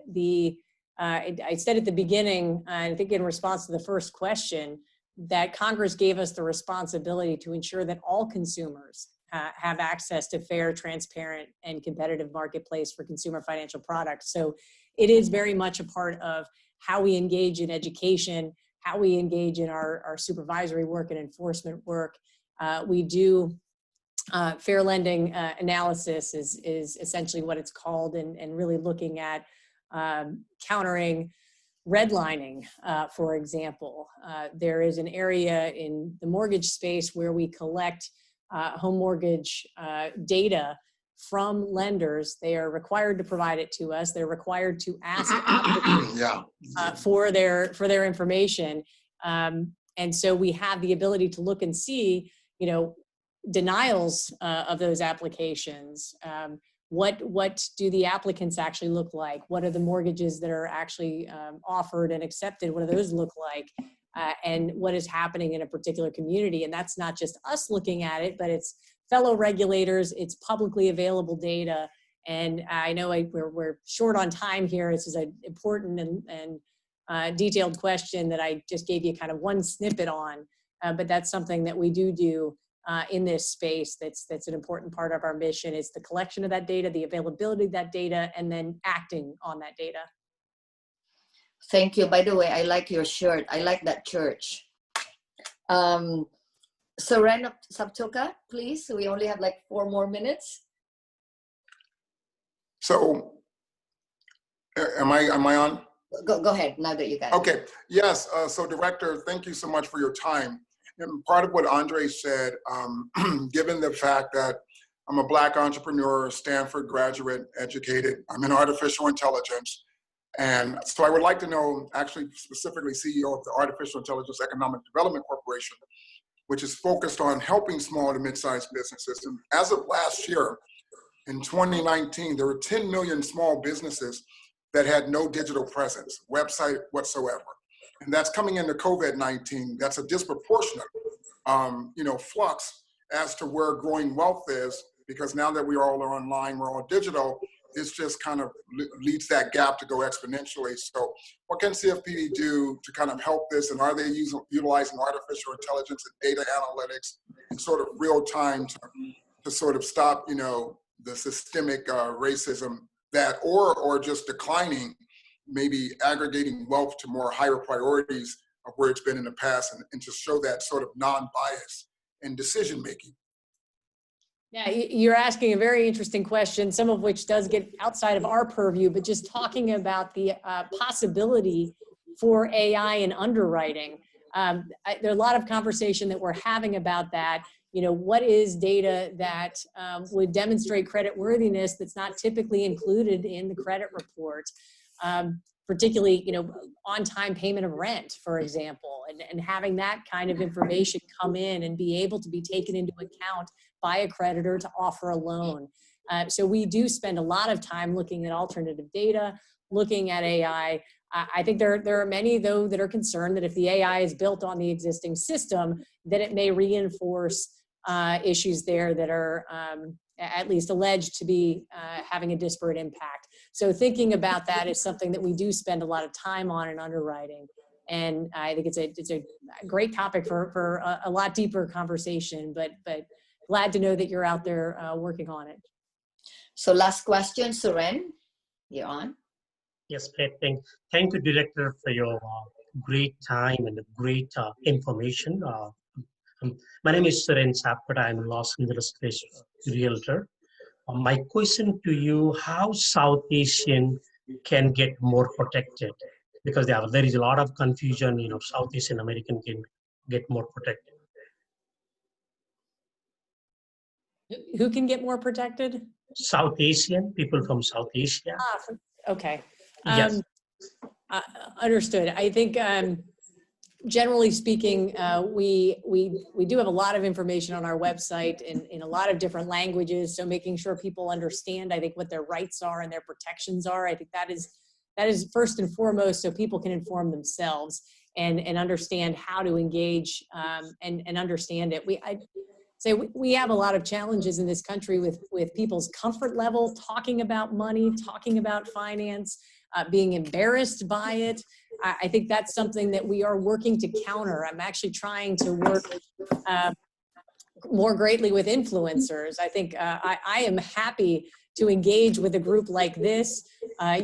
S3: I said at the beginning, I think in response to the first question, that Congress gave us the responsibility to ensure that all consumers have access to fair, transparent, and competitive marketplace for consumer financial products. So it is very much a part of how we engage in education, how we engage in our supervisory work and enforcement work. We do fair lending analysis is essentially what it's called, and really looking at countering redlining, for example. There is an area in the mortgage space where we collect home mortgage data from lenders. They are required to provide it to us. They're required to ask applicants for their information. And so we have the ability to look and see, denials of those applications. What do the applicants actually look like? What are the mortgages that are actually offered and accepted? What do those look like? And what is happening in a particular community? And that's not just us looking at it, but it's fellow regulators, it's publicly available data. And I know we're short on time here. This is an important and detailed question that I just gave you kind of one snippet on, but that's something that we do in this space. That's an important part of our mission, is the collection of that data, the availability of that data, and then acting on that data.
S2: Thank you. By the way, I like your shirt. I like that church. Serena Sabtuka, please. We only have like 4 more minutes.
S10: So, am I on?
S2: Go ahead, now that you got it.
S10: Okay, yes, so Director, thank you so much for your time. And part of what Andre said, given the fact that I'm a Black entrepreneur, Stanford graduate, educated, I'm in artificial intelligence. And so I would like to know, actually specifically CEO of the Artificial Intelligence Economic Development Corporation, which is focused on helping small to mid-sized businesses. And as of last year, in 2019, there were 10 million small businesses that had no digital presence, website whatsoever. And that's coming into COVID-19. That's a disproportionate, flux as to where growing wealth is, because now that we all are online, we're all digital, it's just kind of leads that gap to go exponentially. So what can CFPB do to kind of help this? And are they utilizing artificial intelligence and data analytics in sort of real time to sort of stop, the systemic racism that, or just declining, maybe aggregating wealth to more higher priorities of where it's been in the past, and to show that sort of non-bias in decision-making?
S3: Yeah, you're asking a very interesting question, some of which does get outside of our purview, but just talking about the possibility for AI in underwriting. there are a lot of conversation that we're having about that. You know, what is data that would demonstrate credit worthiness that's not typically included in the credit report? Particularly, you know, on-time payment of rent, for example, and having that kind of information come in and be able to be taken into account by a creditor to offer a loan. So we do spend a lot of time looking at alternative data, looking at AI. I think there are many, though, that are concerned that if the AI is built on the existing system, that it may reinforce issues there that are at least alleged to be having a disparate impact. So thinking about that is something that we do spend a lot of time on in underwriting. And I think it's a great topic for a lot deeper conversation, but glad to know that you're out there working on it.
S2: So last question, Suren, you're on.
S11: Yes, great. Thank you, Director, for your great time and the great information. My name is Suren Sapkota. I'm a Los Angeles-based realtor. My question to you, how South Asian can get more protected? Because there is a lot of confusion, you know, South Asian American can get more protected.
S3: Who can get more protected?
S11: South Asian, people from South Asia.
S3: Okay.
S11: Yes.
S3: Understood. I think generally speaking, we do have a lot of information on our website in a lot of different languages. So making sure people understand, I think, what their rights are and their protections are. I think that is first and foremost, so people can inform themselves and understand how to engage and understand it. I'd say we have a lot of challenges in this country with people's comfort level, talking about money, talking about finance, being embarrassed by it. I think that's something that we are working to counter. I'm actually trying to work more greatly with influencers. I think I am happy to engage with a group like this.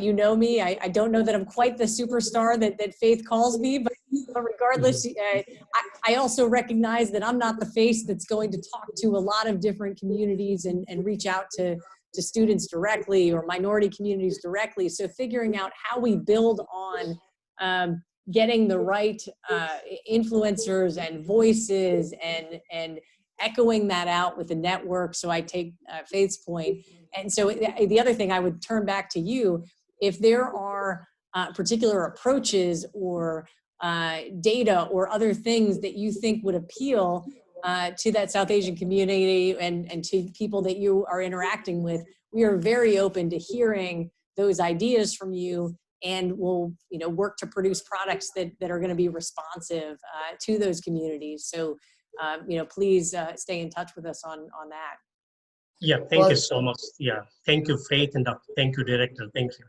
S3: You know me, I don't know that I'm quite the superstar that Faith calls me, but regardless, I also recognize that I'm not the face that's going to talk to a lot of different communities and reach out to students directly or minority communities directly. So figuring out how we build on getting the right influencers and voices and echoing that out with the network. So I take Faith's point. And so the other thing I would turn back to you, if there are particular approaches or data or other things that you think would appeal to that South Asian community and to people that you are interacting with, we are very open to hearing those ideas from you, and we'll work to produce products that are going to be responsive to those communities. So please stay in touch with us on that.
S11: Yeah, thank you so much. Yeah, thank you, Faith, and thank you, Director. Thank you.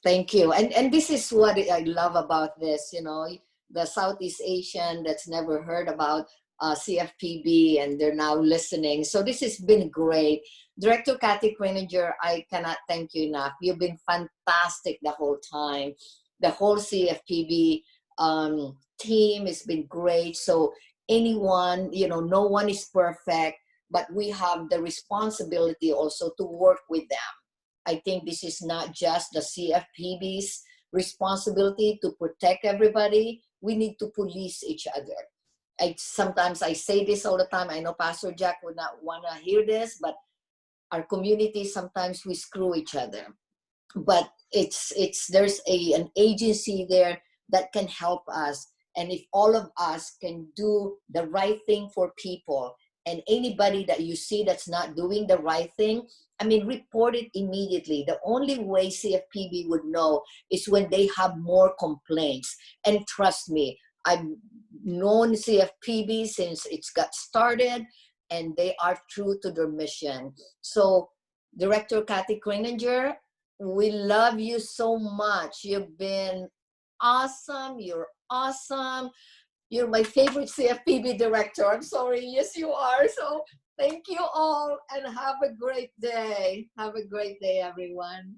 S2: Thank you. And this is what I love about this, the Southeast Asian that's never heard about CFPB, and they're now listening. So this has been great. Director Kathy Crenninger, I cannot thank you enough. You've been fantastic the whole time. The whole CFPB team has been great. So anyone, no one is perfect, but we have the responsibility also to work with them. I think this is not just the CFPB's responsibility to protect everybody. We need to police each other. Sometimes I say this all the time. I know Pastor Jack would not want to hear this, but our community, sometimes we screw each other. But there's an agency there that can help us. And if all of us can do the right thing for people, and anybody that you see that's not doing the right thing, report it immediately. The only way CFPB would know is when they have more complaints. And trust me, I've known CFPB since it's got started, and they are true to their mission. So, Director Kathy Crenninger, we love you so much. You've been awesome. You're awesome. You're my favorite CFPB director. I'm sorry. Yes, you are. So thank you all, and have a great day. Have a great day, everyone.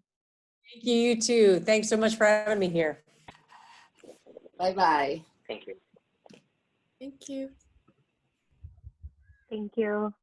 S3: Thank you, you too. Thanks so much for having me here.
S2: Bye-bye.
S8: Thank you.
S12: Thank you.
S7: Thank you.